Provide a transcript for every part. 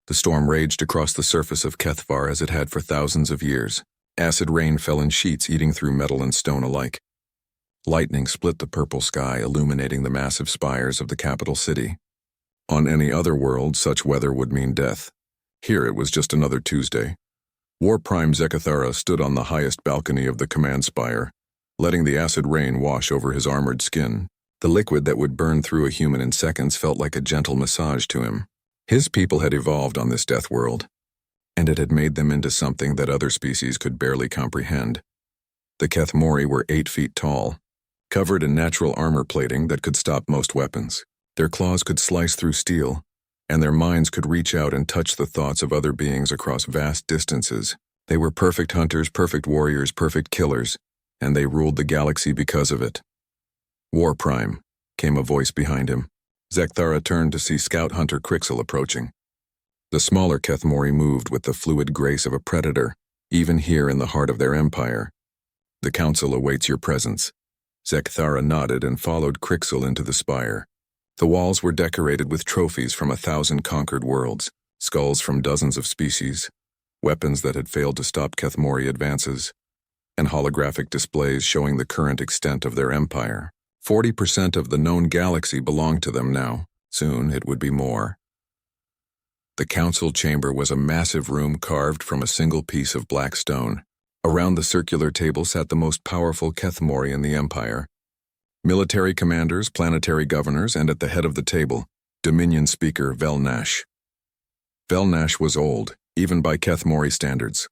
The storm raged across the surface of Kethvar as it had for thousands of years. Acid rain fell in sheets, eating through metal and stone alike. Lightning split the purple sky, illuminating the massive spires of the capital city. On any other world, such weather would mean death. Here it was just another Tuesday. War Prime Zekathara stood on the highest balcony of the command spire, letting the acid rain wash over his armored skin. The liquid that would burn through a human in seconds felt like a gentle massage to him. His people had evolved on this death world, and it had made them into something that other species could barely comprehend. The Kethmori were 8 feet tall, covered in natural armor plating that could stop most weapons. Their claws could slice through steel, and their minds could reach out and touch the thoughts of other beings across vast distances. They were perfect hunters, perfect warriors, perfect killers, and they ruled the galaxy because of it. War Prime, came a voice behind him. Zekathara turned to see Scout Hunter Crixel approaching. The smaller Kethmori moved with the fluid grace of a predator, even here in the heart of their empire. The council awaits your presence. Zekathara nodded and followed Crixel into the spire. The walls were decorated with trophies from 1,000 conquered worlds, skulls from dozens of species, weapons that had failed to stop Kethmori advances, and holographic displays showing the current extent of their empire. 40% of the known galaxy belonged to them now. Soon it would be more. The council chamber was a massive room carved from a single piece of black stone. Around the circular table sat the most powerful Kethmori in the empire. Military commanders, planetary governors, and at the head of the table, Dominion Speaker Velnash. Velnash was old, even by Kethmori standards.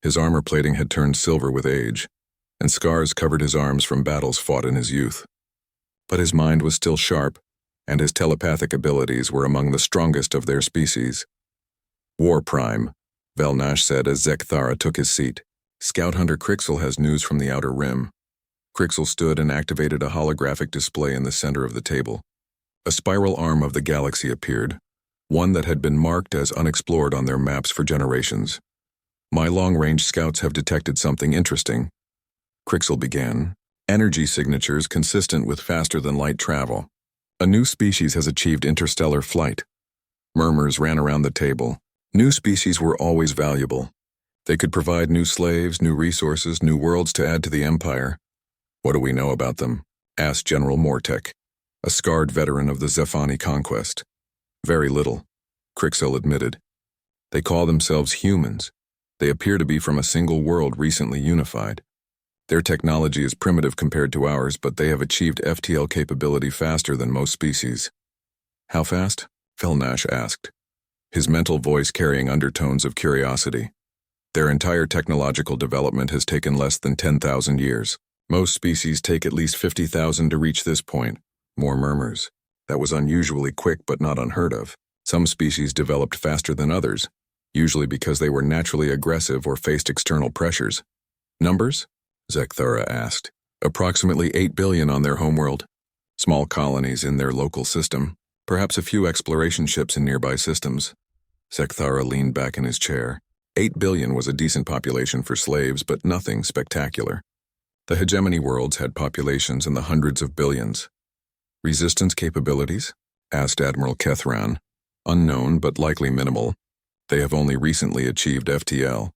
His armor plating had turned silver with age, and scars covered his arms from battles fought in his youth. But his mind was still sharp, and his telepathic abilities were among the strongest of their species. War Prime, Velnash said as Zekathara took his seat. Scout Hunter Crixel has news from the Outer Rim. Crixel stood and activated a holographic display in the center of the table. A spiral arm of the galaxy appeared, one that had been marked as unexplored on their maps for generations. My long-range scouts have detected something interesting, Crixel began. Energy signatures consistent with faster-than-light travel. A new species has achieved interstellar flight. Murmurs ran around the table. New species were always valuable. They could provide new slaves, new resources, new worlds to add to the empire. What do we know about them? Asked General Mortek, a scarred veteran of the Zephani conquest. Very little, Crixel admitted. They call themselves humans. They appear to be from a single world recently unified. Their technology is primitive compared to ours, but they have achieved FTL capability faster than most species. How fast? Velnash asked, his mental voice carrying undertones of curiosity. Their entire technological development has taken less than 10,000 years. Most species take at least 50,000 to reach this point. More murmurs. That was unusually quick but not unheard of. Some species developed faster than others, usually because they were naturally aggressive or faced external pressures. Numbers? Zekathara asked. Approximately 8 billion on their homeworld. Small colonies in their local system. Perhaps a few exploration ships in nearby systems. Zekathara leaned back in his chair. 8 billion was a decent population for slaves, but nothing spectacular. The hegemony worlds had populations in the hundreds of billions. Resistance capabilities? Asked Admiral Kethran. Unknown, but likely minimal. They have only recently achieved FTL.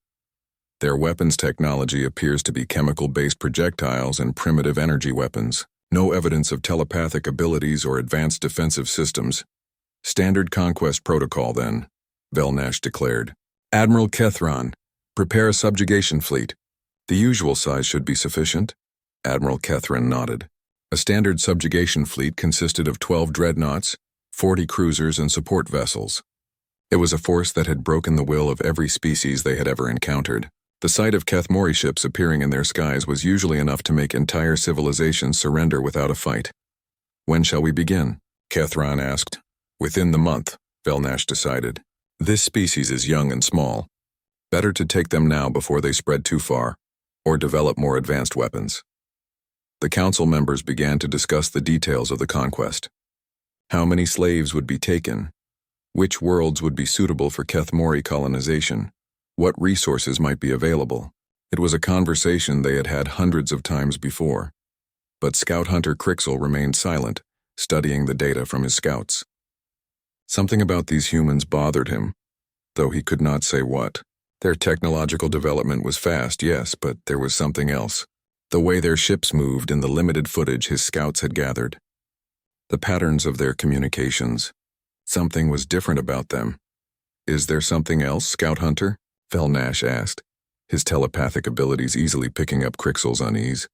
Their weapons technology appears to be chemical-based projectiles and primitive energy weapons. No evidence of telepathic abilities or advanced defensive systems. Standard conquest protocol, then, Velnash declared. Admiral Kethran, prepare a subjugation fleet. The usual size should be sufficient. Admiral Kethran nodded. A standard subjugation fleet consisted of 12 dreadnoughts, 40 cruisers, and support vessels. It was a force that had broken the will of every species they had ever encountered. The sight of Kethmori ships appearing in their skies was usually enough to make entire civilizations surrender without a fight. When shall we begin? Kethran asked. Within the month, Velnash decided. This species is young and small. Better to take them now before they spread too far, or develop more advanced weapons. The council members began to discuss the details of the conquest. How many slaves would be taken? Which worlds would be suitable for Kethmori colonization? What resources might be available? It was a conversation they had had hundreds of times before. But Scout Hunter Crixel remained silent, studying the data from his scouts. Something about these humans bothered him, though he could not say what. Their technological development was fast, yes, but there was something else. The way their ships moved in the limited footage his scouts had gathered. The patterns of their communications. Something was different about them. Is there something else, Scout Hunter? Velnash asked, his telepathic abilities easily picking up Crixel's unease.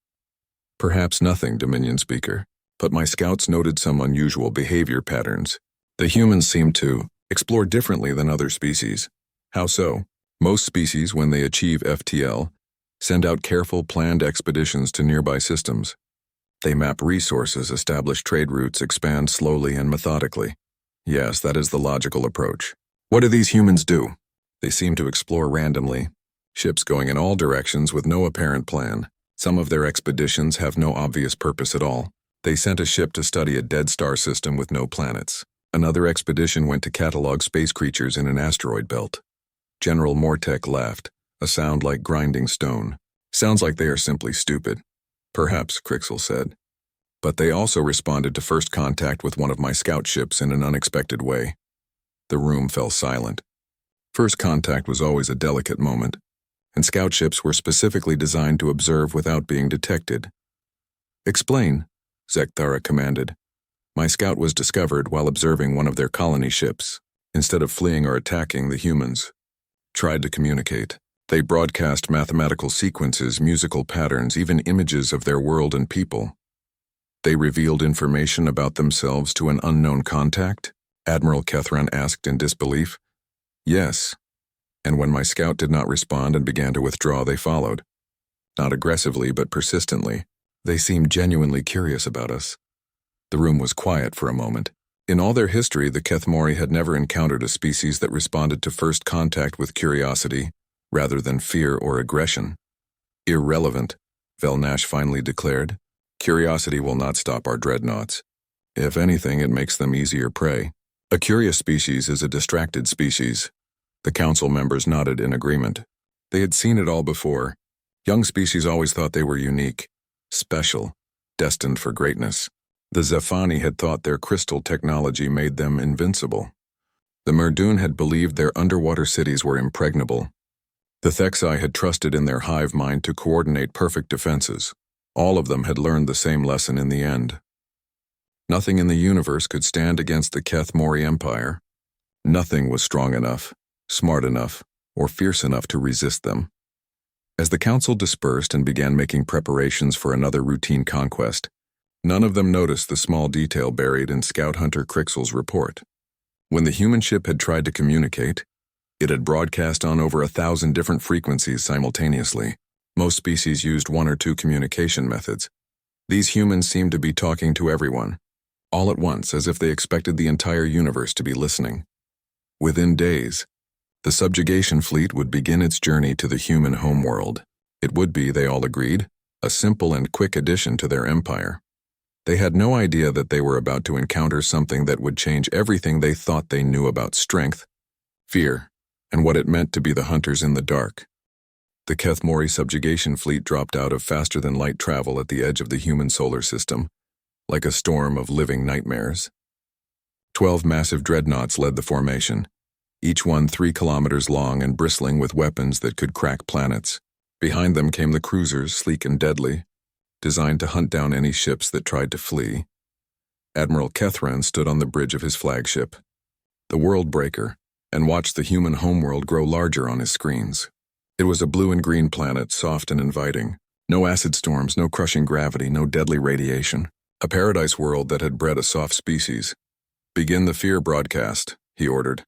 Perhaps nothing, Dominion Speaker, but my scouts noted some unusual behavior patterns. The humans seemed to explore differently than other species. How so? Most species, when they achieve FTL, send out careful, planned expeditions to nearby systems. They map resources, establish trade routes, expand slowly and methodically. Yes, that is the logical approach. What do these humans do? They seem to explore randomly, ships going in all directions with no apparent plan. Some of their expeditions have no obvious purpose at all. They sent a ship to study a dead star system with no planets. Another expedition went to catalog space creatures in an asteroid belt. General Mortek laughed, a sound like grinding stone. Sounds like they are simply stupid. Perhaps, Crixel said. But they also responded to first contact with one of my scout ships in an unexpected way. The room fell silent. First contact was always a delicate moment, and scout ships were specifically designed to observe without being detected. Explain, Zekthara commanded. My scout was discovered while observing one of their colony ships. Instead of fleeing or attacking, the humans tried to communicate. They broadcast mathematical sequences, musical patterns, even images of their world and people. They revealed information about themselves to an unknown contact? Admiral Kethran asked in disbelief. Yes. And when my scout did not respond and began to withdraw, they followed. Not aggressively, but persistently. They seemed genuinely curious about us. The room was quiet for a moment. In all their history, the Kethmori had never encountered a species that responded to first contact with curiosity, rather than fear or aggression. Irrelevant, Velnash finally declared. Curiosity will not stop our dreadnoughts. If anything, it makes them easier prey. A curious species is a distracted species. The council members nodded in agreement. They had seen it all before. Young species always thought they were unique, special, destined for greatness. The Zephani had thought their crystal technology made them invincible. The Merdun had believed their underwater cities were impregnable. The Thexai had trusted in their hive mind to coordinate perfect defenses. All of them had learned the same lesson in the end. Nothing in the universe could stand against the Kethmori Empire. Nothing was strong enough, smart enough, or fierce enough to resist them. As the council dispersed and began making preparations for another routine conquest, none of them noticed the small detail buried in Scout Hunter Crixel's report. When the human ship had tried to communicate, it had broadcast on over 1,000 different frequencies simultaneously. Most species used one or two communication methods. These humans seemed to be talking to everyone, all at once, as if they expected the entire universe to be listening. Within days, the subjugation fleet would begin its journey to the human homeworld. It would be, they all agreed, a simple and quick addition to their empire. They had no idea that they were about to encounter something that would change everything they thought they knew about strength, fear, and what it meant to be the hunters in the dark. The Kethmori subjugation fleet dropped out of faster-than-light travel at the edge of the human solar system, like a storm of living nightmares. 12 massive dreadnoughts led the formation, each one 3 kilometers long and bristling with weapons that could crack planets. Behind them came the cruisers, sleek and deadly, designed to hunt down any ships that tried to flee. Admiral Kethran stood on the bridge of his flagship, the World Breaker, and watched the human homeworld grow larger on his screens. It was a blue and green planet, soft and inviting. No acid storms, no crushing gravity, no deadly radiation. A paradise world that had bred a soft species. Begin the fear broadcast, he ordered.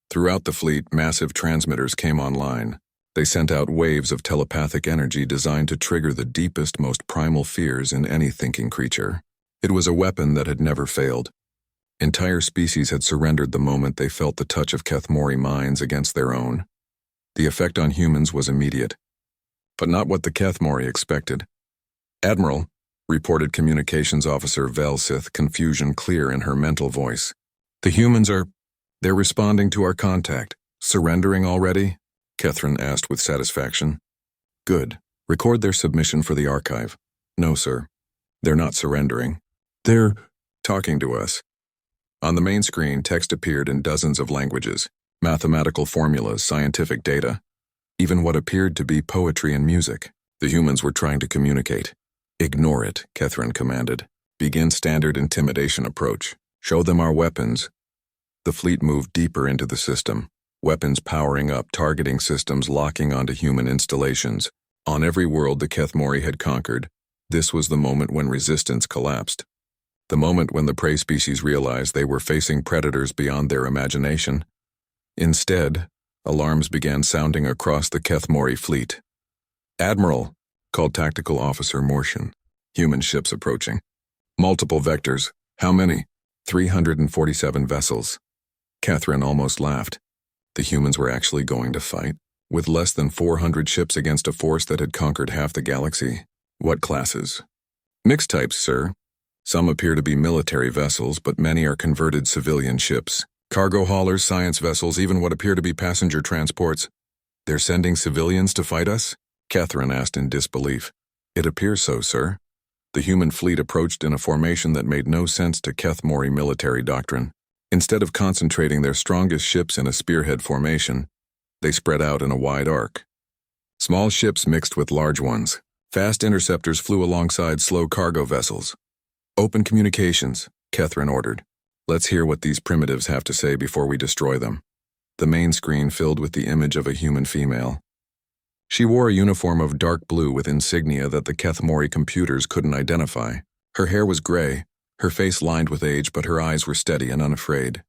Throughout the fleet, massive transmitters came online. They sent out waves of telepathic energy designed to trigger the deepest, most primal fears in any thinking creature. It was a weapon that had never failed. Entire species had surrendered the moment they felt the touch of Kethmori minds against their own. The effect on humans was immediate, but not what the Kethmori expected. Admiral, reported Communications Officer Velsith, confusion clear in her mental voice. The humans they're responding to our contact. Surrendering already? Kethran asked with satisfaction. Good. Record their submission for the archive. No, sir. They're not surrendering. They're talking to us. On the main screen, text appeared in dozens of languages, mathematical formulas, scientific data, even what appeared to be poetry and music. The humans were trying to communicate. Ignore it, Catherine commanded. Begin standard intimidation approach. Show them our weapons. The fleet moved deeper into the system, weapons powering up, targeting systems locking onto human installations. On every world the Kethmori had conquered, this was the moment when resistance collapsed. The moment when the prey species realized they were facing predators beyond their imagination. Instead, alarms began sounding across the Kethmori fleet. "Admiral," called Tactical Officer Mortian. "Human ships approaching. Multiple vectors. How many?" 347 vessels. Catherine almost laughed. The humans were actually going to fight, with less than 400 ships against a force that had conquered half the galaxy. What classes? "Mixed types, sir. Some appear to be military vessels, but many are converted civilian ships. Cargo haulers, science vessels, even what appear to be passenger transports." "They're sending civilians to fight us?" Catherine asked in disbelief. "It appears so, sir." The human fleet approached in a formation that made no sense to Kethmori military doctrine. Instead of concentrating their strongest ships in a spearhead formation, they spread out in a wide arc. Small ships mixed with large ones. Fast interceptors flew alongside slow cargo vessels. "Open communications," Catherine ordered. "Let's hear what these primitives have to say before we destroy them." The main screen filled with the image of a human female. She wore a uniform of dark blue with insignia that the Kethmori computers couldn't identify. Her hair was gray, her face lined with age, but her eyes were steady and unafraid.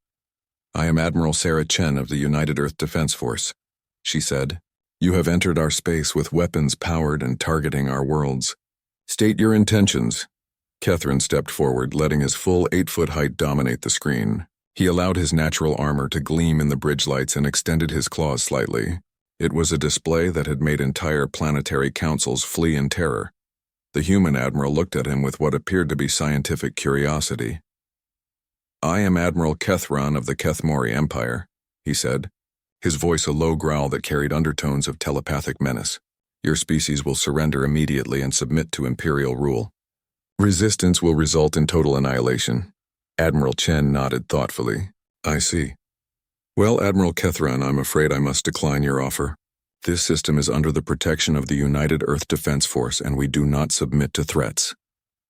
"I am Admiral Sarah Chen of the United Earth Defense Force," she said. "You have entered our space with weapons powered and targeting our worlds. State your intentions." Catherine stepped forward, letting his full 8-foot height dominate the screen. He allowed his natural armor to gleam in the bridge lights and extended his claws slightly. It was a display that had made entire planetary councils flee in terror. The human admiral looked at him with what appeared to be scientific curiosity. "I am Admiral Kethron of the Kethmori Empire," he said, his voice a low growl that carried undertones of telepathic menace. "Your species will surrender immediately and submit to imperial rule. Resistance will result in total annihilation." Admiral Chen nodded thoughtfully. "I see. Well, Admiral Kethron, I'm afraid I must decline your offer. This system is under the protection of the United Earth Defense Force, and we do not submit to threats."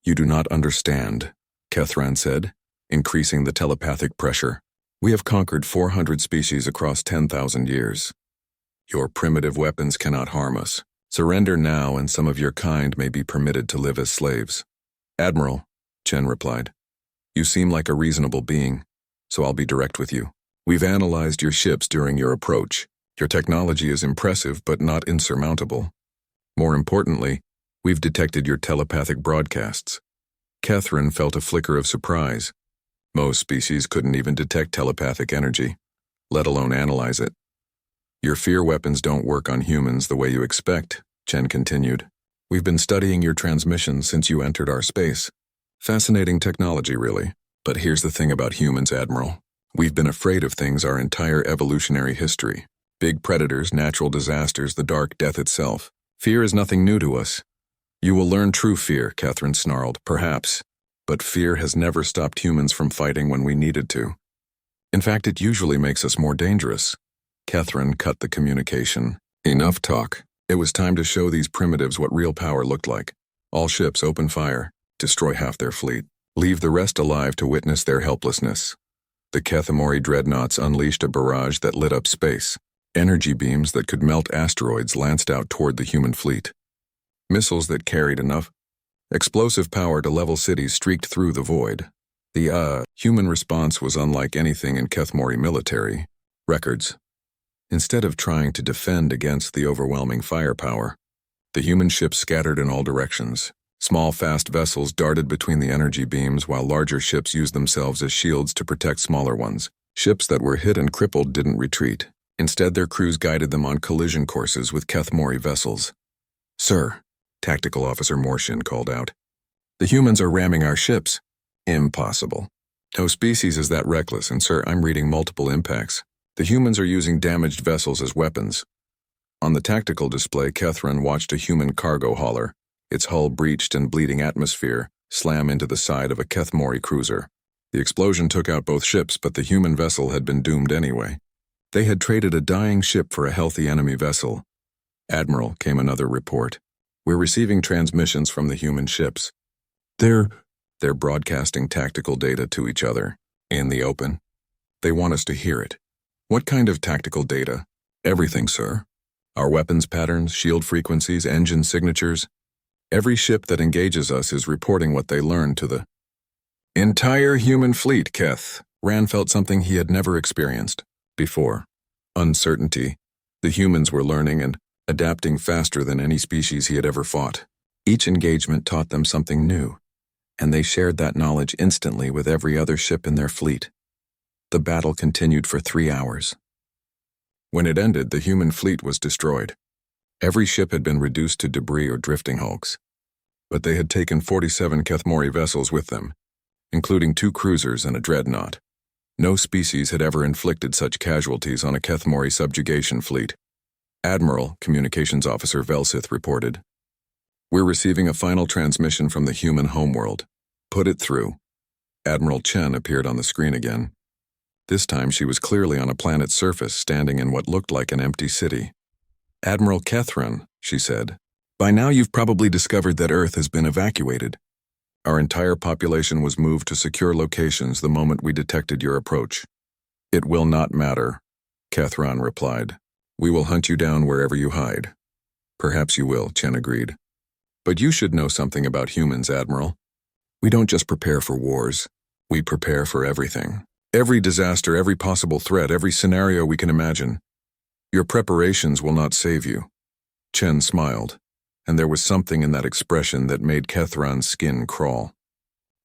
"You do not understand," Kethron said, increasing the telepathic pressure. "We have conquered 400 species across 10,000 years. Your primitive weapons cannot harm us. Surrender now, and some of your kind may be permitted to live as slaves." "Admiral," Chen replied, "you seem like a reasonable being, so I'll be direct with you. We've analyzed your ships during your approach. Your technology is impressive but not insurmountable. More importantly, we've detected your telepathic broadcasts." Catherine felt a flicker of surprise. Most species couldn't even detect telepathic energy, let alone analyze it. "Your fear weapons don't work on humans the way you expect," Chen continued. "We've been studying your transmissions since you entered our space. Fascinating technology, really. But here's the thing about humans, Admiral. We've been afraid of things our entire evolutionary history. Big predators, natural disasters, the dark death itself. Fear is nothing new to us." "You will learn true fear," Catherine snarled, "perhaps. But fear has never stopped humans from fighting when we needed to. In fact, it usually makes us more dangerous." Catherine cut the communication. "Enough talk. It was time to show these primitives what real power looked like. All ships open fire. Destroy half their fleet. Leave the rest alive to witness their helplessness." The Kethmori dreadnoughts unleashed a barrage that lit up space. Energy beams that could melt asteroids lanced out toward the human fleet. Missiles that carried enough explosive power to level cities streaked through the void. The human response was unlike anything in Kethmori military records. Instead of trying to defend against the overwhelming firepower, the human ships scattered in all directions. Small, fast vessels darted between the energy beams while larger ships used themselves as shields to protect smaller ones. Ships that were hit and crippled didn't retreat. Instead, their crews guided them on collision courses with Kethmori vessels. "Sir," Tactical Officer Mortian called out, "the humans are ramming our ships." "Impossible. No species is that reckless, and sir, I'm reading multiple impacts. The humans are using damaged vessels as weapons." On the tactical display, Catherine watched a human cargo hauler, its hull breached and bleeding atmosphere, slam into the side of a Kethmori cruiser. The explosion took out both ships, but the human vessel had been doomed anyway. They had traded a dying ship for a healthy enemy vessel. "Admiral," came another report. "We're receiving transmissions from the human ships. They're broadcasting tactical data to each other, in the open. They want us to hear it." "What kind of tactical data?" "Everything, sir. Our weapons patterns, shield frequencies, engine signatures. Every ship that engages us is reporting what they learned to the entire human fleet." Rand felt something he had never experienced before. Uncertainty. The humans were learning and adapting faster than any species he had ever fought. Each engagement taught them something new, and they shared that knowledge instantly with every other ship in their fleet. The battle continued for 3 hours. When it ended, the human fleet was destroyed. Every ship had been reduced to debris or drifting hulks. But they had taken 47 Kethmori vessels with them, including 2 cruisers and a dreadnought. No species had ever inflicted such casualties on a Kethmori subjugation fleet. "Admiral," Communications Officer Velsith reported. "We're receiving a final transmission from the human homeworld. Put it through." Admiral Chen appeared on the screen again. This time she was clearly on a planet's surface, standing in what looked like an empty city. "Admiral Kethran," she said, "by now you've probably discovered that Earth has been evacuated. Our entire population was moved to secure locations the moment we detected your approach." "It will not matter," Kethran replied. "We will hunt you down wherever you hide." "Perhaps you will," Chen agreed. "But you should know something about humans, Admiral. We don't just prepare for wars. We prepare for everything. Every disaster, every possible threat, every scenario we can imagine. Your preparations will not save you." Chen smiled, and there was something in that expression that made Kethran's skin crawl.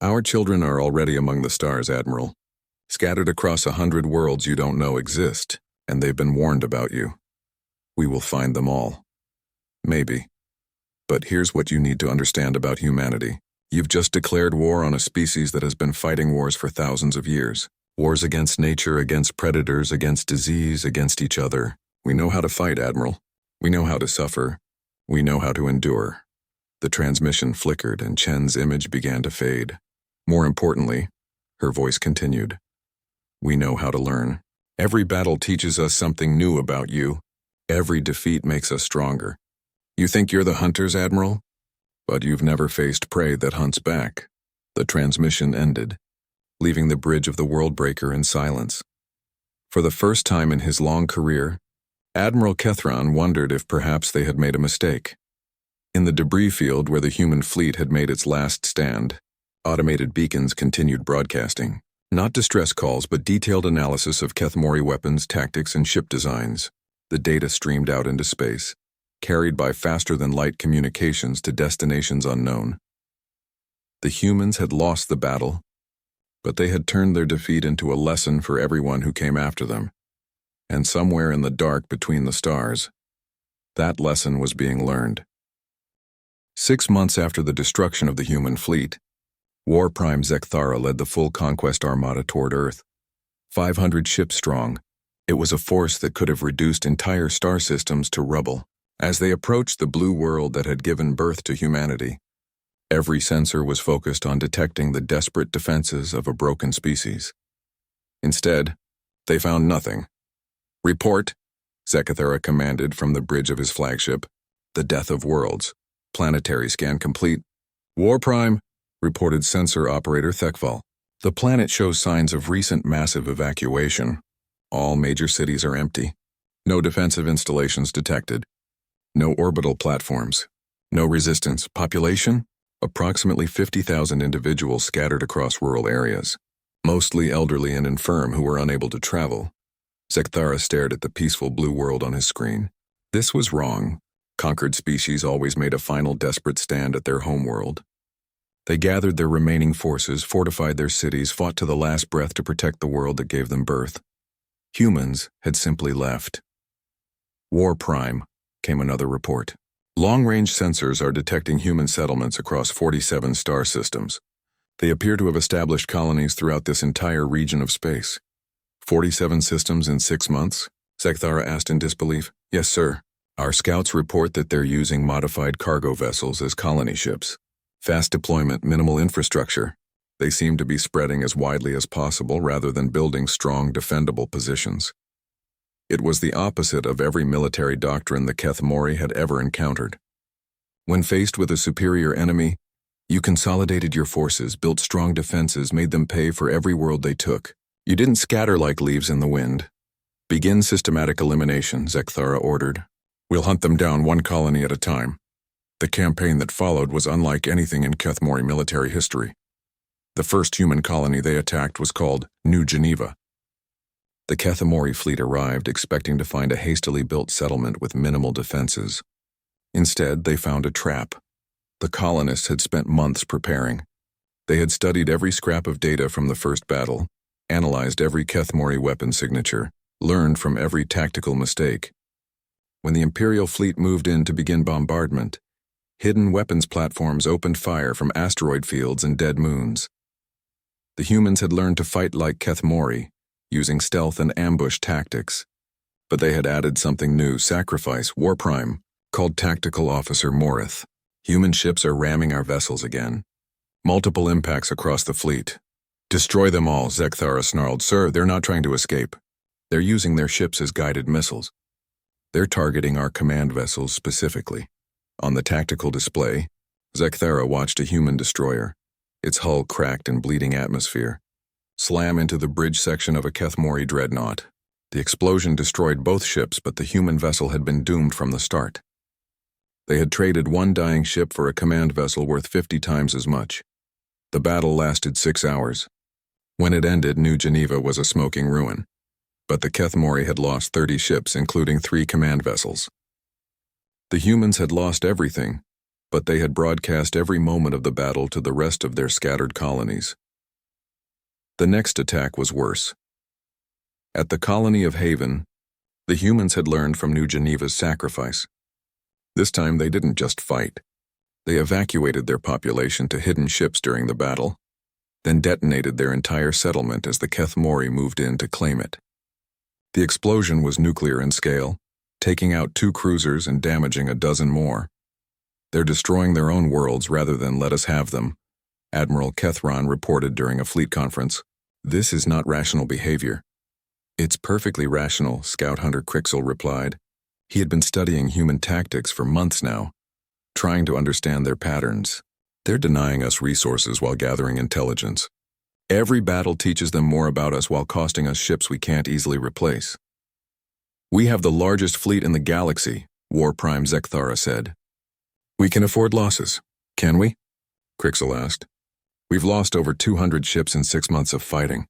"Our children are already among the stars, Admiral. Scattered across 100 worlds you don't know exist, and they've been warned about you. We will find them all. Maybe. But here's what you need to understand about humanity. You've just declared war on a species that has been fighting wars for thousands of years. Wars against nature, against predators, against disease, against each other. We know how to fight, Admiral. We know how to suffer. We know how to endure." The transmission flickered and Chen's image began to fade. "More importantly," her voice continued, "we know how to learn. Every battle teaches us something new about you. Every defeat makes us stronger. You think you're the hunters, Admiral? But you've never faced prey that hunts back." The transmission ended, leaving the bridge of the Worldbreaker in silence. For the first time in his long career, Admiral Kethran wondered if perhaps they had made a mistake. In the debris field where the human fleet had made its last stand, automated beacons continued broadcasting. Not distress calls, but detailed analysis of Kethmori weapons, tactics, and ship designs. The data streamed out into space, carried by faster-than-light communications to destinations unknown. The humans had lost the battle, but they had turned their defeat into a lesson for everyone who came after them. And somewhere in the dark between the stars, that lesson was being learned. 6 months after the destruction of the human fleet, War Prime Zekthara led the full conquest armada toward Earth. 500 ships strong, it was a force that could have reduced entire star systems to rubble. As they approached the blue world that had given birth to humanity, every sensor was focused on detecting the desperate defenses of a broken species. Instead, they found nothing. "Report," Zekthara commanded from the bridge of his flagship. "The death of worlds. Planetary scan complete." "War Prime," reported sensor operator Thekval. "The planet shows signs of recent massive evacuation. All major cities are empty. No defensive installations detected. No orbital platforms. No resistance. Population? Approximately 50,000 individuals scattered across rural areas, mostly elderly and infirm who were unable to travel." Zekthara stared at the peaceful blue world on his screen. This was wrong. Conquered species always made a final desperate stand at their homeworld. They gathered their remaining forces, fortified their cities, fought to the last breath to protect the world that gave them birth. Humans had simply left. "War Prime," came another report. "Long-range sensors are detecting human settlements across 47 star systems. They appear to have established colonies throughout this entire region of space." 47 systems in 6 months? Zekthara asked in disbelief. "Yes, sir. Our scouts report that they're using modified cargo vessels as colony ships. Fast deployment, minimal infrastructure. They seemed to be spreading as widely as possible rather than building strong, defendable positions. It was the opposite of every military doctrine the Kethmori had ever encountered. When faced with a superior enemy, you consolidated your forces, built strong defenses, made them pay for every world they took. You didn't scatter like leaves in the wind. Begin systematic elimination, Zekthara ordered. We'll hunt them down one colony at a time. The campaign that followed was unlike anything in Kethmori military history. The first human colony they attacked was called New Geneva. The Kethmori fleet arrived expecting to find a hastily built settlement with minimal defenses. Instead, they found a trap. The colonists had spent months preparing. They had studied every scrap of data from the first battle, analyzed every Kethmori weapon signature, learned from every tactical mistake. When the Imperial fleet moved in to begin bombardment, hidden weapons platforms opened fire from asteroid fields and dead moons. The humans had learned to fight like Kethmori, using stealth and ambush tactics. But they had added something new, sacrifice, war prime, called Tactical Officer Morith. Human ships are ramming our vessels again. Multiple impacts across the fleet. Destroy them all, Zekthara snarled. Sir, they're not trying to escape. They're using their ships as guided missiles. They're targeting our command vessels specifically. On the tactical display, Zekthara watched a human destroyer, its hull cracked and bleeding atmosphere, slam into the bridge section of a Kethmori dreadnought. The explosion destroyed both ships, but the human vessel had been doomed from the start. They had traded one dying ship for a command vessel worth 50 times as much. The battle lasted 6 hours. When it ended, New Geneva was a smoking ruin. But the Kethmori had lost 30 ships, including 3 command vessels. The humans had lost everything, but they had broadcast every moment of the battle to the rest of their scattered colonies. The next attack was worse. At the colony of Haven, the humans had learned from New Geneva's sacrifice. This time they didn't just fight. They evacuated their population to hidden ships during the battle, then detonated their entire settlement as the Kethmori moved in to claim it. The explosion was nuclear in scale, taking out 2 cruisers and damaging a dozen more. They're destroying their own worlds rather than let us have them, Admiral Kethron reported during a fleet conference. This is not rational behavior. It's perfectly rational, Scout Hunter Crixel replied. He had been studying human tactics for months now, trying to understand their patterns. They're denying us resources while gathering intelligence. Every battle teaches them more about us while costing us ships we can't easily replace. We have the largest fleet in the galaxy, War Prime Zekthara said. We can afford losses, can we? Crixel asked. We've lost over 200 ships in 6 months of fighting.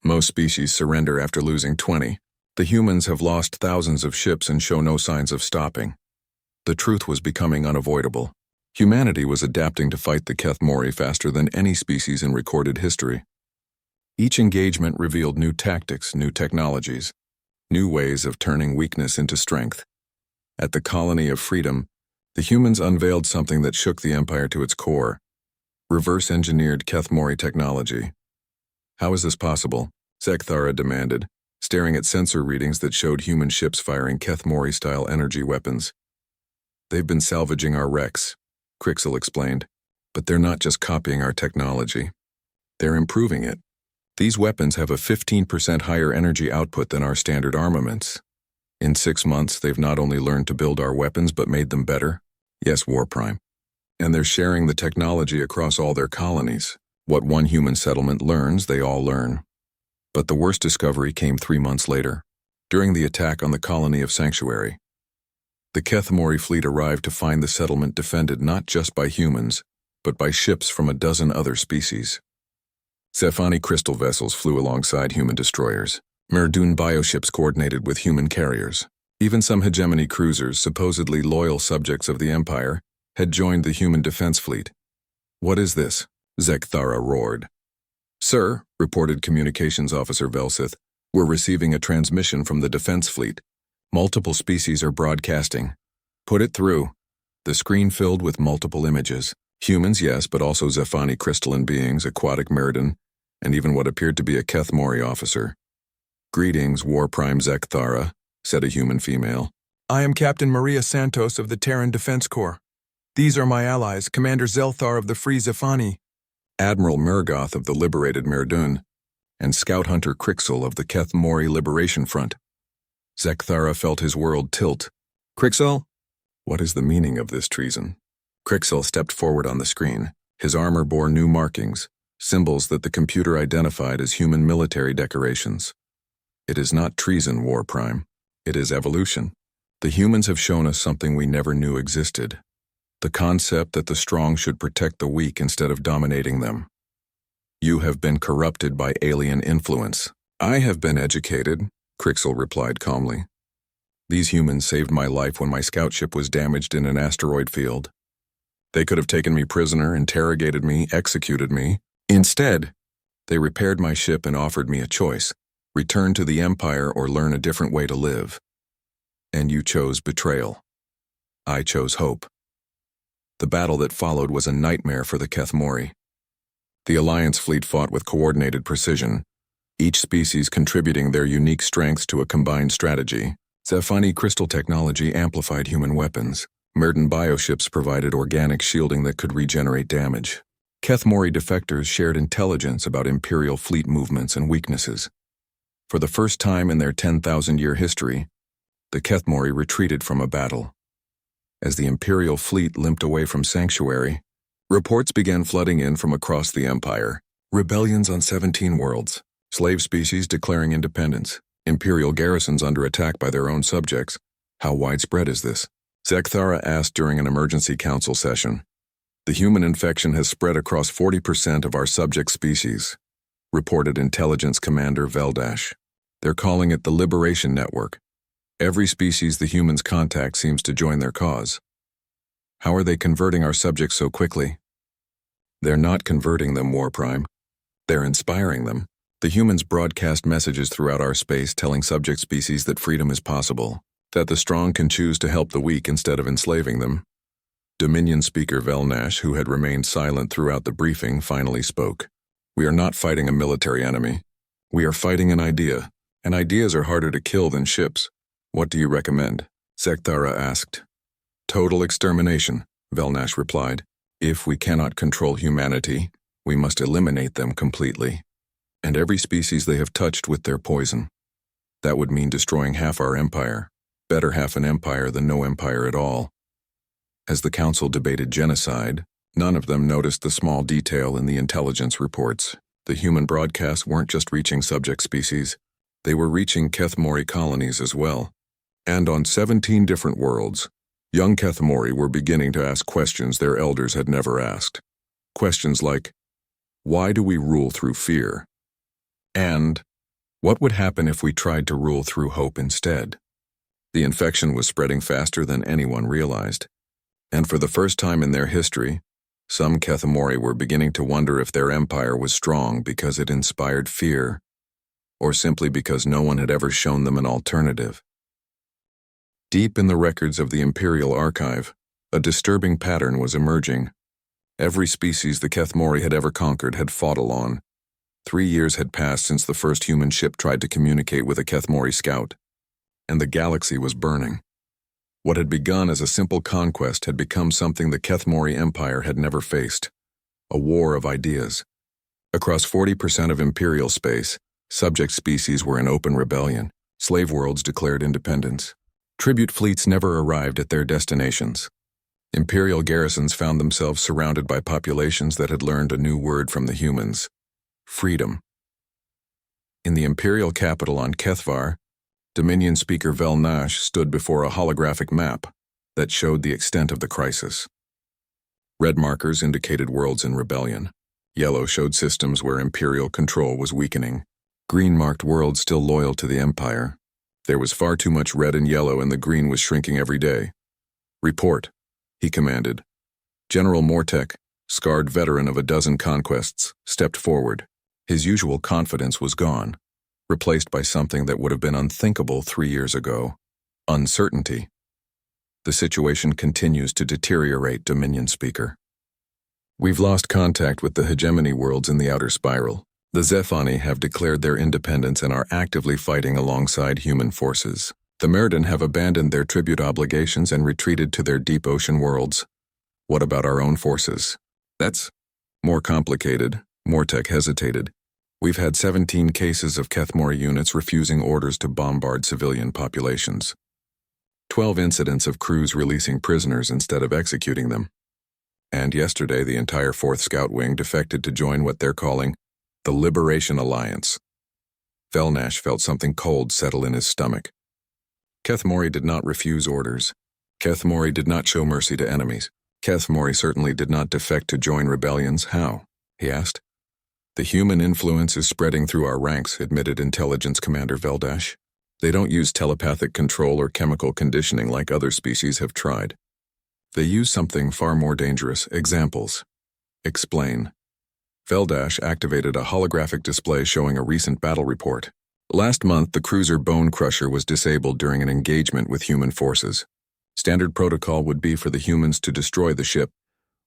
Most species surrender after losing 20. The humans have lost thousands of ships and show no signs of stopping. The truth was becoming unavoidable. Humanity was adapting to fight the Kethmori faster than any species in recorded history. Each engagement revealed new tactics, new technologies, new ways of turning weakness into strength. At the Colony of Freedom, the humans unveiled something that shook the Empire to its core: reverse-engineered Kethmori technology. How is this possible? Zekthara demanded, staring at sensor readings that showed human ships firing Kethmori-style energy weapons. They've been salvaging our wrecks, Crixel explained, but they're not just copying our technology. They're improving it. These weapons have a 15% higher energy output than our standard armaments. In 6 months, they've not only learned to build our weapons but made them better. Yes, War Prime. And they're sharing the technology across all their colonies. What one human settlement learns, they all learn. But the worst discovery came 3 months later, during the attack on the colony of Sanctuary. The Kethmori fleet arrived to find the settlement defended not just by humans, but by ships from a dozen other species. Zephani crystal vessels flew alongside human destroyers. Merdun bioships coordinated with human carriers. Even some hegemony cruisers, supposedly loyal subjects of the Empire, had joined the human defense fleet. What is this? Zekthara roared. Sir, reported Communications Officer Velsith, we're receiving a transmission from the defense fleet. Multiple species are broadcasting. Put it through. The screen filled with multiple images. Humans, yes, but also Zephani crystalline beings, aquatic Meridan, and even what appeared to be a Kethmori officer. Greetings, War Prime Zekthara, said a human female. I am Captain Maria Santos of the Terran Defense Corps. These are my allies, Commander Zelthar of the Free Zephani. Admiral Murgoth of the liberated Merdun, and Scout Hunter Crixel of the Keth Mori Liberation Front. Zekthara felt his world tilt. Crixel? What is the meaning of this treason? Crixel stepped forward on the screen. His armor bore new markings, symbols that the computer identified as human military decorations. It is not treason, War Prime. It is evolution. The humans have shown us something we never knew existed. The concept that the strong should protect the weak instead of dominating them. You have been corrupted by alien influence. I have been educated, Crixel replied calmly. These humans saved my life when my scout ship was damaged in an asteroid field. They could have taken me prisoner, interrogated me, executed me. Instead, they repaired my ship and offered me a choice: return to the Empire or learn a different way to live. And you chose betrayal. I chose hope. The battle that followed was a nightmare for the Keth Mori. The Alliance fleet fought with coordinated precision, each species contributing their unique strengths to a combined strategy. Zephani crystal technology amplified human weapons. Merdun bioships provided organic shielding that could regenerate damage. Keth Mori defectors shared intelligence about Imperial fleet movements and weaknesses. For the first time in their 10,000-year history, the Keth Mori retreated from a battle. As the Imperial fleet limped away from Sanctuary, reports began flooding in from across the Empire. Rebellions on 17 worlds, slave species declaring independence, Imperial garrisons under attack by their own subjects. How widespread is this? Zekthara asked during an emergency council session. The human infection has spread across 40% of our subject species, reported Intelligence Commander Veldash. They're calling it the Liberation Network. Every species the humans contact seems to join their cause. How are they converting our subjects so quickly? They're not converting them, War Prime. They're inspiring them. The humans broadcast messages throughout our space telling subject species that freedom is possible, that the strong can choose to help the weak instead of enslaving them. Dominion Speaker Velnash, who had remained silent throughout the briefing, finally spoke. We are not fighting a military enemy. We are fighting an idea, and ideas are harder to kill than ships. What do you recommend? Zekthara asked. Total extermination, Velnash replied. If we cannot control humanity, we must eliminate them completely. And every species they have touched with their poison. That would mean destroying half our empire. Better half an empire than no empire at all. As the council debated genocide, none of them noticed the small detail in the intelligence reports. The human broadcasts weren't just reaching subject species. They were reaching Keth Mori colonies as well. And on 17 different worlds, young Keth Mori were beginning to ask questions their elders had never asked. Questions like, why do we rule through fear? And, what would happen if we tried to rule through hope instead? The infection was spreading faster than anyone realized. And for the first time in their history, some Keth Mori were beginning to wonder if their empire was strong because it inspired fear, or simply because no one had ever shown them an alternative. Deep in the records of the Imperial Archive, a disturbing pattern was emerging. Every species the Keth Mori had ever conquered had fought along. 3 years had passed since the first human ship tried to communicate with a Keth Mori scout, and the galaxy was burning. What had begun as a simple conquest had become something the Keth Mori Empire had never faced, a war of ideas. Across 40% of Imperial space, subject species were in open rebellion. Slave worlds declared independence. Tribute fleets never arrived at their destinations. Imperial garrisons found themselves surrounded by populations that had learned a new word from the humans: freedom. In the Imperial capital on Kethvar, Dominion Speaker Velnash stood before a holographic map that showed the extent of the crisis. Red markers indicated worlds in rebellion. Yellow showed systems where Imperial control was weakening. Green marked worlds still loyal to the Empire. There was far too much red and yellow, and the green was shrinking every day. Report, he commanded. General Mortek, scarred veteran of a dozen conquests, stepped forward. His usual confidence was gone, replaced by something that would have been unthinkable 3 years ago: uncertainty. The situation continues to deteriorate, Dominion Speaker. We've lost contact with the hegemony worlds in the outer spiral. The Zephani have declared their independence and are actively fighting alongside human forces. The Merdun have abandoned their tribute obligations and retreated to their deep ocean worlds. What about our own forces? That's More complicated, Mortek hesitated. We've had 17 cases of Kethmori units refusing orders to bombard civilian populations. 12 incidents of crews releasing prisoners instead of executing them. And yesterday the entire 4th Scout Wing defected to join what they're calling the Liberation Alliance. Velnash felt something cold settle in his stomach. Kethmori did not refuse orders. Kethmori did not show mercy to enemies. Kethmori certainly did not defect to join rebellions. How? He asked. The human influence is spreading through our ranks, admitted Intelligence Commander Veldash. They don't use telepathic control or chemical conditioning like other species have tried. They use something far more dangerous. Examples. Explain. Veldash activated a holographic display showing a recent battle report. Last month, the cruiser Bone Crusher was disabled during an engagement with human forces. Standard protocol would be for the humans to destroy the ship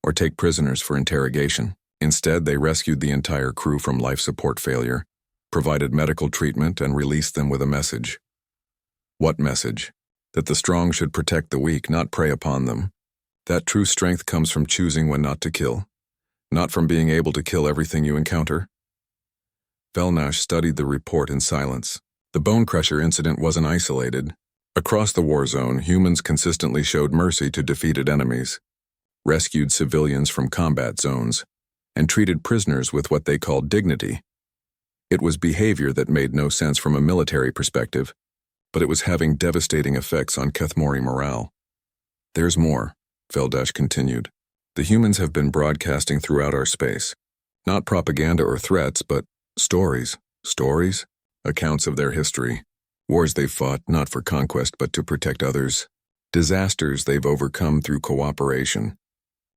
or take prisoners for interrogation. Instead, they rescued the entire crew from life support failure, provided medical treatment, and released them with a message. What message? That the strong should protect the weak, not prey upon them. That true strength comes from choosing when not to kill, not from being able to kill everything you encounter. Velnash studied the report in silence. The Bone Crusher incident wasn't isolated. Across the war zone, humans consistently showed mercy to defeated enemies, rescued civilians from combat zones, and treated prisoners with what they called dignity. It was behavior that made no sense from a military perspective, but it was having devastating effects on Kethmori morale. There's more, Veldash continued. The humans have been broadcasting throughout our space. Not propaganda or threats, but stories. Stories? Accounts of their history. Wars they've fought, not for conquest, but to protect others. Disasters they've overcome through cooperation.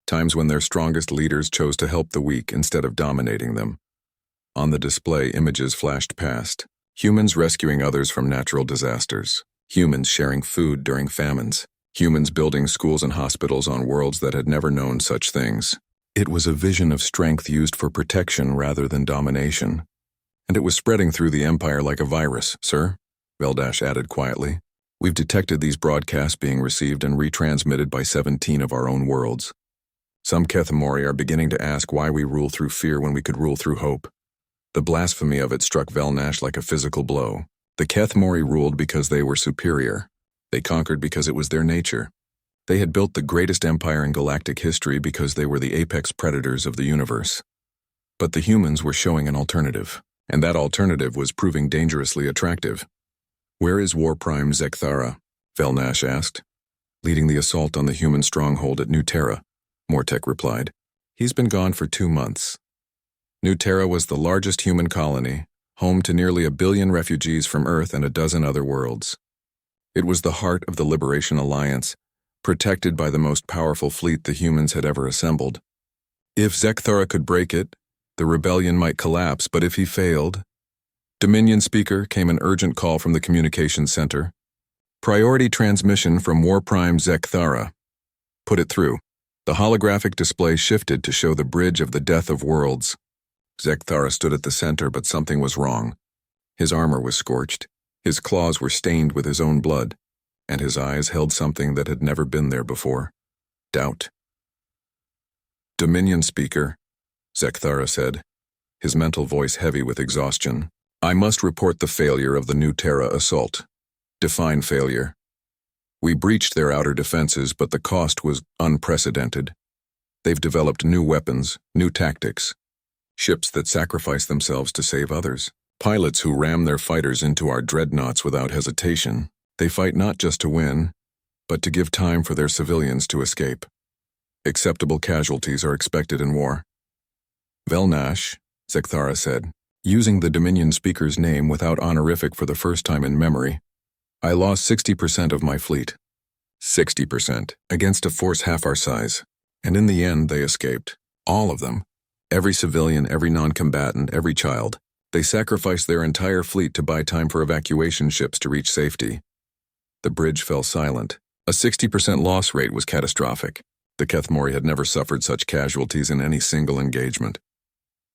Times when their strongest leaders chose to help the weak instead of dominating them. On the display, images flashed past. Humans rescuing others from natural disasters. Humans sharing food during famines. Humans building schools and hospitals on worlds that had never known such things. It was a vision of strength used for protection rather than domination. And it was spreading through the Empire like a virus, sir, Veldash added quietly. We've detected these broadcasts being received and retransmitted by 17 of our own worlds. Some Kethmori are beginning to ask why we rule through fear when we could rule through hope. The blasphemy of it struck Velnash like a physical blow. The Kethmori ruled because they were superior. They conquered because it was their nature. They had built the greatest empire in galactic history because they were the apex predators of the universe. But the humans were showing an alternative, and that alternative was proving dangerously attractive. Where is War Prime Zekthara? Velnash asked. Leading the assault on the human stronghold at New Terra, Mortek replied. He's been gone for 2 months. New Terra was the largest human colony, home to nearly 1 billion refugees from Earth and a dozen other worlds. It was the heart of the Liberation Alliance, protected by the most powerful fleet the humans had ever assembled. If Zekthara could break it, the rebellion might collapse, but if he failed... Dominion speaker, came an urgent call from the communications center. Priority transmission from War Prime Zekthara. Put it through. The holographic display shifted to show the bridge of the death of worlds. Zekthara stood at the center, but something was wrong. His armor was scorched, his claws were stained with his own blood, and his eyes held something that had never been there before. Doubt. Dominion speaker, Zekthara said, his mental voice heavy with exhaustion. I must report the failure of the New Terra assault. Define failure. We breached their outer defenses, but the cost was unprecedented. They've developed new weapons, new tactics. Ships that sacrifice themselves to save others. Pilots who ram their fighters into our dreadnoughts without hesitation. They fight not just to win, but to give time for their civilians to escape. Acceptable casualties are expected in war. Velnash, Zekthara said, using the Dominion speaker's name without honorific for the first time in memory. I lost 60% of my fleet. 60%, against a force half our size. And in the end, they escaped. All of them. Every civilian, every non-combatant, every child. They sacrificed their entire fleet to buy time for evacuation ships to reach safety. The bridge fell silent. A 60% loss rate was catastrophic. The Kethmori had never suffered such casualties in any single engagement.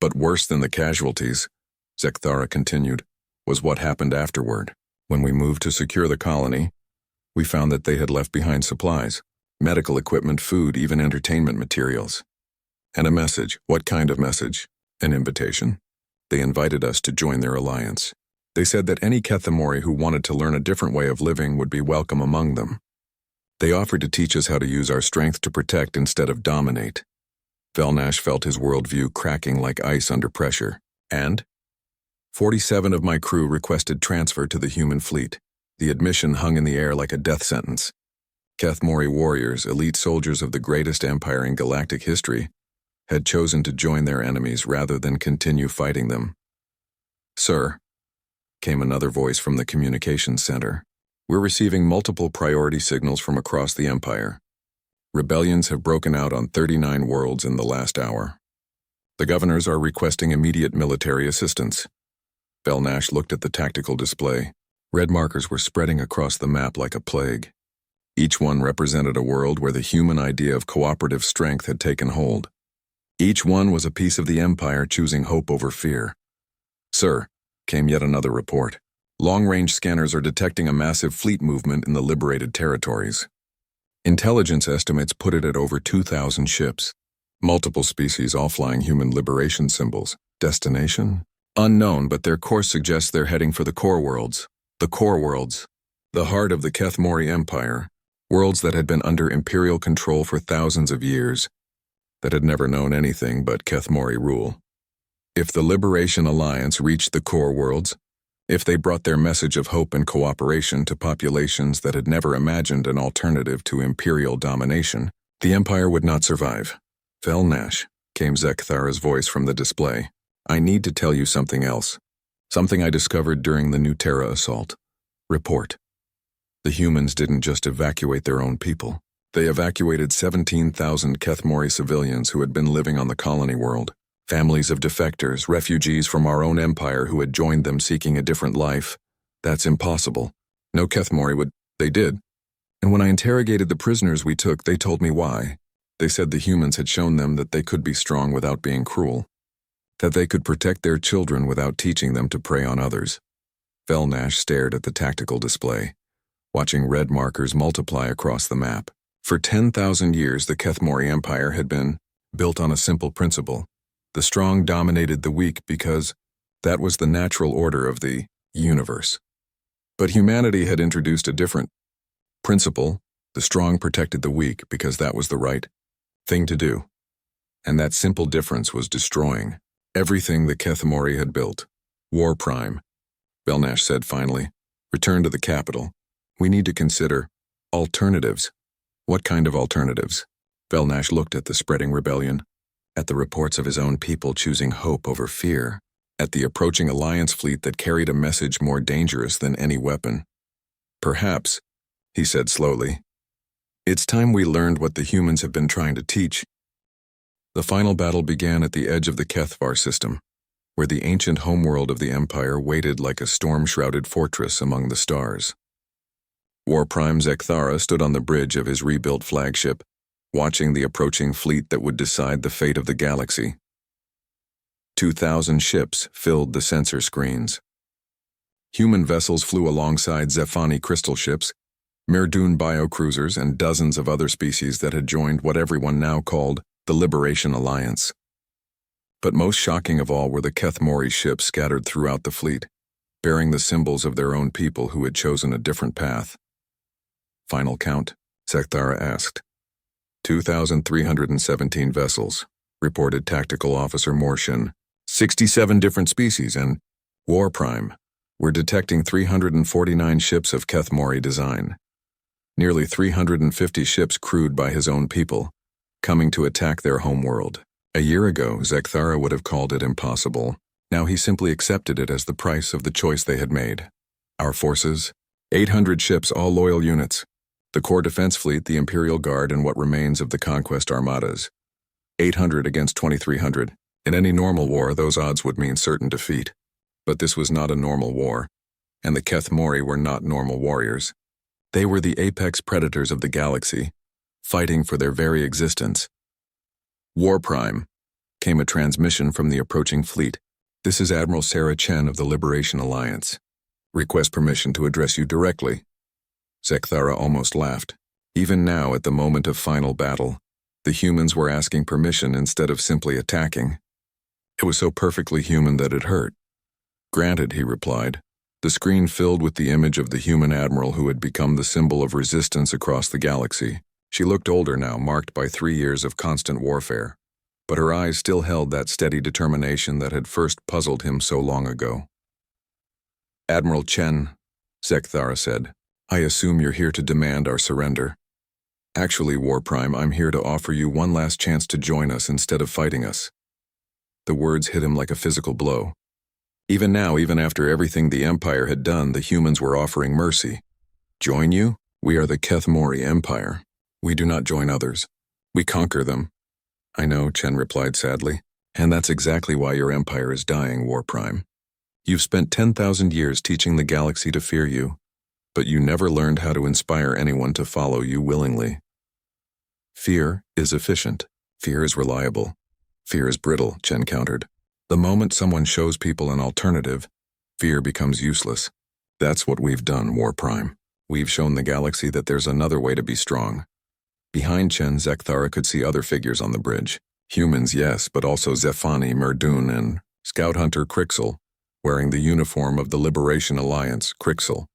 But worse than the casualties, Zekthara continued, was what happened afterward. When we moved to secure the colony, we found that they had left behind supplies, medical equipment, food, even entertainment materials. And a message. What kind of message? An invitation. They invited us to join their alliance. They said that any Kethamori who wanted to learn a different way of living would be welcome among them. They offered to teach us how to use our strength to protect instead of dominate. Velnash felt his worldview cracking like ice under pressure. And 47 of my crew requested transfer to the human fleet. The admission hung in the air like a death sentence. Kethamori warriors, elite soldiers of the greatest empire in galactic history, had chosen to join their enemies rather than continue fighting them. Sir, came another voice from the communications center. We're receiving multiple priority signals from across the Empire. Rebellions have broken out on 39 worlds in the last hour. The governors are requesting immediate military assistance. Velnash looked at the tactical display. Red markers were spreading across the map like a plague. Each one represented a world where the human idea of cooperative strength had taken hold. Each one was a piece of the Empire choosing hope over fear. Sir, came yet another report. Long-range scanners are detecting a massive fleet movement in the liberated territories. Intelligence estimates put it at over 2,000 ships. Multiple species all flying human liberation symbols. Destination? Unknown, but their course suggests they're heading for the core worlds. The core worlds. The heart of the Kethamori Empire. Worlds that had been under imperial control for thousands of years. That had never known anything but Kethamori rule. If the Liberation Alliance reached the core worlds, if they brought their message of hope and cooperation to populations that had never imagined an alternative to imperial domination, the Empire would not survive. Velnash, came Zekthara's voice from the display. I need to tell you something else. Something I discovered during the New Terra assault. Report. The humans didn't just evacuate their own people. They evacuated 17,000 Kethamori civilians who had been living on the colony world. Families of defectors, refugees from our own empire who had joined them seeking a different life. That's impossible. No Kethamori would. They did. And when I interrogated the prisoners we took, they told me why. They said the humans had shown them that they could be strong without being cruel. That they could protect their children without teaching them to prey on others. Velnash stared at the tactical display, watching red markers multiply across the map. For 10,000 years, the Kethamori Empire had been built on a simple principle. The strong dominated the weak because that was the natural order of the universe. But humanity had introduced a different principle. The strong protected the weak because that was the right thing to do. And that simple difference was destroying everything the Kethamori had built. War Prime, Velnash said finally. Return to the capital. We need to consider alternatives. What kind of alternatives? Velnash looked at the spreading rebellion. At the reports of his own people choosing hope over fear, at the approaching alliance fleet that carried a message more dangerous than any weapon. Perhaps, he said slowly, it's time we learned what the humans have been trying to teach. The final battle began at the edge of the Kethvar system, where the ancient homeworld of the Empire waited like a storm-shrouded fortress among the stars. War Prime Zekthara stood on the bridge of his rebuilt flagship, watching the approaching fleet that would decide the fate of the galaxy. 2,000 ships filled the sensor screens. Human vessels flew alongside Zephani crystal ships, Mirdun biocruisers, and dozens of other species that had joined what everyone now called the Liberation Alliance. But most shocking of all were the Kethamori ships scattered throughout the fleet, bearing the symbols of their own people who had chosen a different path. Final count? Zekthara asked. 2,317 vessels, reported Tactical Officer Morshin. 67 different species and War Prime. We're detecting 349 ships of Kethamori design. Nearly 350 ships crewed by his own people, coming to attack their homeworld. A year ago, Zekthara would have called it impossible. Now he simply accepted it as the price of the choice they had made. Our forces? 800 ships, all loyal units. The core defense fleet, the Imperial Guard, and what remains of the conquest armadas. 800 against 2,300. In any normal war, those odds would mean certain defeat. But this was not a normal war, and the Kethamori were not normal warriors. They were the apex predators of the galaxy, fighting for their very existence. War Prime, came a transmission from the approaching fleet. This is Admiral Sarah Chen of the Liberation Alliance. Request permission to address you directly. Zekthara almost laughed. Even now, at the moment of final battle, The humans were asking permission instead of simply attacking. It was so perfectly human that it hurt. Granted, he replied. The screen filled with the image of the human admiral who had become the symbol of resistance across the galaxy. She looked older now, marked by 3 years of constant warfare. But her eyes still held that steady determination that had first puzzled him so long ago. "Admiral Chen," Zekthara said, "I assume you're here to demand our surrender." "Actually, War Prime, I'm here to offer you one last chance to join us instead of fighting us." The words hit him like a physical blow. Even now, even after everything the Empire had done, the humans were offering mercy. "Join you? We are the Kethmori Empire. We do not join others. We conquer them." "I know," Chen replied sadly. "And that's exactly why your empire is dying, War Prime. You've spent 10,000 years teaching the galaxy to fear you, but you never learned how to inspire anyone to follow you willingly. Fear is efficient. Fear is reliable. Fear is brittle," Chen countered. "The moment someone shows people an alternative, fear becomes useless. That's what we've done, War Prime. We've shown the galaxy that there's another way to be strong." Behind Chen, Zekthara could see other figures on the bridge. Humans, yes, but also Zephani, Merdun, and Scout Hunter Crixel, wearing the uniform of the Liberation Alliance. "Crixel,"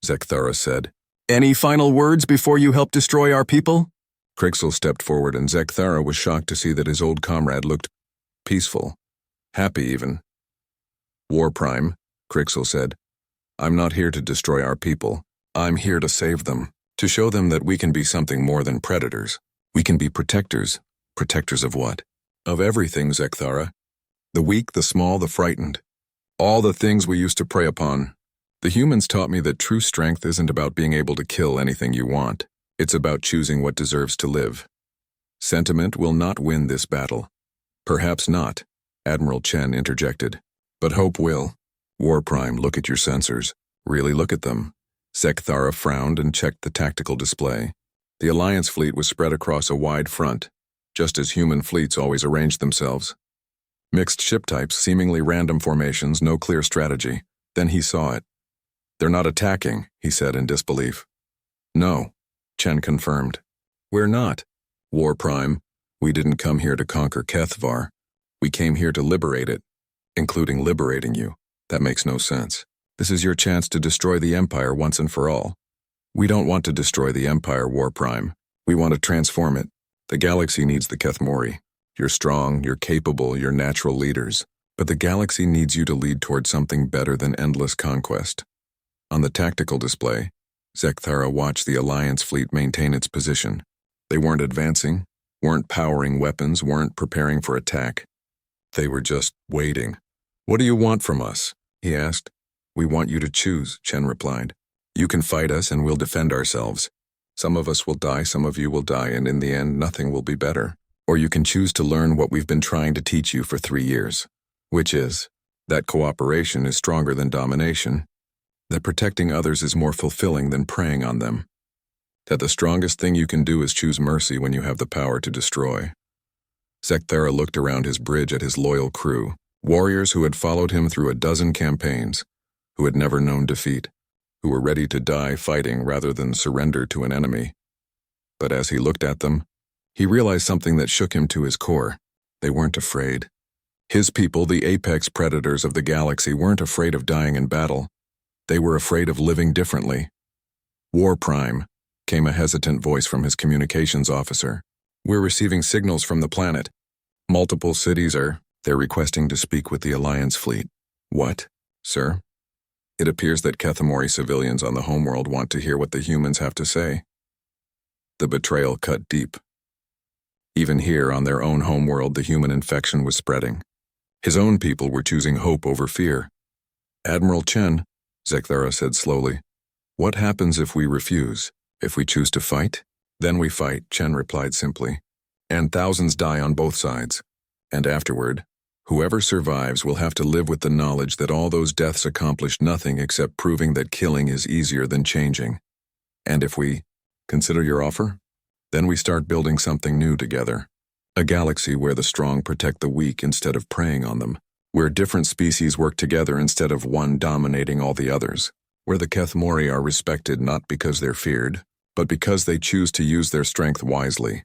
Zekthara said. "Any final words before you help destroy our people?" Crixel stepped forward, and Zekthara was shocked to see that his old comrade looked peaceful. Happy, even. "War Prime," Crixel said, "I'm not here to destroy our people. I'm here to save them, to show them that we can be something more than predators. We can be protectors. Protectors of what?" "Of everything, Zekthara. The weak, the small, the frightened. All the things we used to prey upon. The humans taught me that true strength isn't about being able to kill anything you want. It's about choosing what deserves to live. Sentiment will not win this battle." "Perhaps not," Admiral Chen interjected. "But hope will. War Prime, look at your sensors. Really look at them." Zekthara frowned and checked the tactical display. The Alliance fleet was spread across a wide front, just as human fleets always arranged themselves. Mixed ship types, seemingly random formations, no clear strategy. Then he saw it. "They're not attacking," he said in disbelief. "No," Chen confirmed. "We're not. War Prime, we didn't come here to conquer Kethvar. We came here to liberate it, including liberating you. That makes no sense. This is your chance to destroy the Empire once and for all." "We don't want to destroy the Empire, War Prime. We want to transform it. The galaxy needs the Kethmori. You're strong, you're capable, you're natural leaders. But the galaxy needs you to lead toward something better than endless conquest." On the tactical display, Zekthara watched the Alliance fleet maintain its position. They weren't advancing, weren't powering weapons, weren't preparing for attack. They were just waiting. "What do you want from us?" he asked. "We want you to choose," Chen replied. "You can fight us and we'll defend ourselves. Some of us will die, some of you will die, and in the end, nothing will be better. Or you can choose to learn what we've been trying to teach you for 3 years, which is that cooperation is stronger than domination, that protecting others is more fulfilling than preying on them, that the strongest thing you can do is choose mercy when you have the power to destroy." Zekthara looked around his bridge at his loyal crew, warriors who had followed him through a dozen campaigns, who had never known defeat, who were ready to die fighting rather than surrender to an enemy. But as he looked at them, he realized something that shook him to his core. They weren't afraid. His people, the apex predators of the galaxy, weren't afraid of dying in battle. They were afraid of living differently. "War Prime," came a hesitant voice from his communications officer. "We're receiving signals from the planet. Multiple cities they're requesting to speak with the Alliance fleet." "What, sir?" "It appears that Kethmori civilians on the homeworld want to hear what the humans have to say." The betrayal cut deep. Even here, on their own homeworld, the human infection was spreading. His own people were choosing hope over fear. "Admiral Chen," Zekthara said slowly, "what happens if we refuse? If we choose to fight?" "Then we fight," Chen replied simply. "And thousands die on both sides. And afterward, whoever survives will have to live with the knowledge that all those deaths accomplished nothing except proving that killing is easier than changing. And if we consider your offer, then we start building something new together. A galaxy where the strong protect the weak instead of preying on them, where different species work together instead of one dominating all the others, where the Kethmori are respected not because they're feared, but because they choose to use their strength wisely."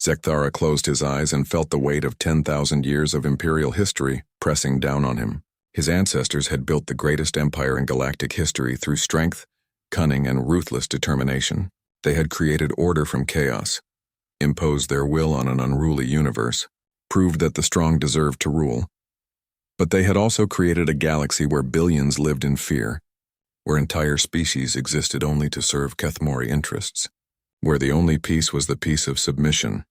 Zekthara closed his eyes and felt the weight of 10,000 years of imperial history pressing down on him. His ancestors had built the greatest empire in galactic history through strength, cunning, and ruthless determination. They had created order from chaos, imposed their will on an unruly universe, proved that the strong deserved to rule. But they had also created a galaxy where billions lived in fear, where entire species existed only to serve Kethmori interests, where the only peace was the peace of submission.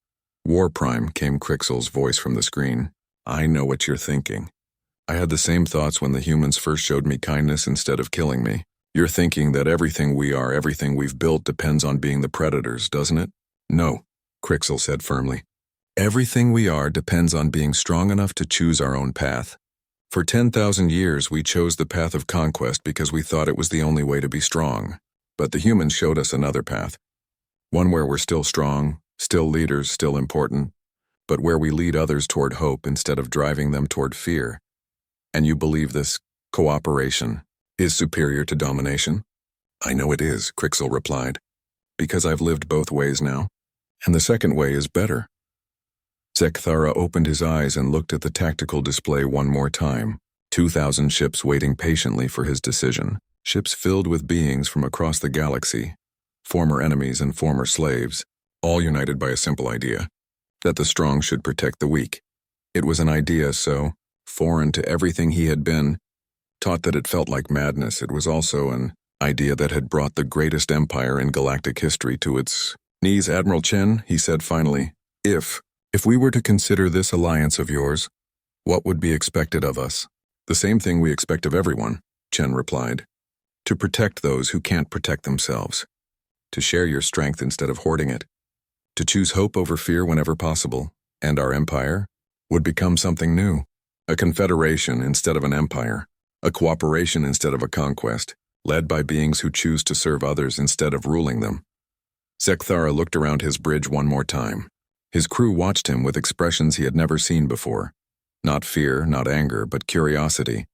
War Prime, came Crixel's voice from the screen. I know what you're thinking. I had the same thoughts when the humans first showed me kindness instead of killing me. You're thinking that everything we are, everything we've built depends on being the predators, doesn't it? No, Crixel said firmly. Everything we are depends on being strong enough to choose our own path. For 10,000 years, we chose the path of conquest because we thought it was the only way to be strong. But the humans showed us another path. One where we're still strong, still leaders, still important, but where we lead others toward hope instead of driving them toward fear. And you believe this cooperation is superior to domination? I know it is, Crixel replied, because I've lived both ways now, and the second way is better. Zekthara opened his eyes and looked at the tactical display one more time. 2,000 ships waiting patiently for his decision. Ships filled with beings from across the galaxy, former enemies and former slaves, all united by a simple idea, that the strong should protect the weak. It was an idea so foreign to everything he had been taught that it felt like madness. It was also an idea that had brought the greatest empire in galactic history to its knees. Admiral Chen, he said finally, if we were to consider this alliance of yours, what would be expected of us? The same thing we expect of everyone, Chen replied. To protect those who can't protect themselves. To share your strength instead of hoarding it. To choose hope over fear whenever possible. And our empire would become something new. A confederation instead of an empire. A cooperation instead of a conquest. Led by beings who choose to serve others instead of ruling them. Zekthara looked around his bridge one more time. His crew watched him with expressions he had never seen before. Not fear, not anger, but curiosity.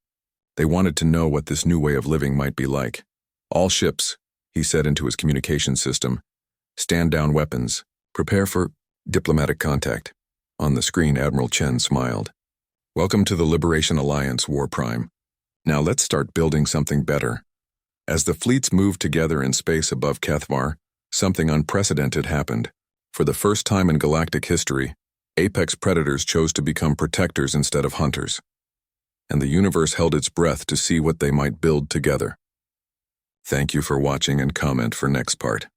They wanted to know what this new way of living might be like. All ships, he said into his communication system, stand down weapons. Prepare for diplomatic contact. On the screen, Admiral Chen smiled. Welcome to the Liberation Alliance, War Prime. Now let's start building something better. As the fleets moved together in space above Kethvar, something unprecedented happened. For the first time in galactic history, apex predators chose to become protectors instead of hunters. And the universe held its breath to see what they might build together. Thank you for watching and comment for next part.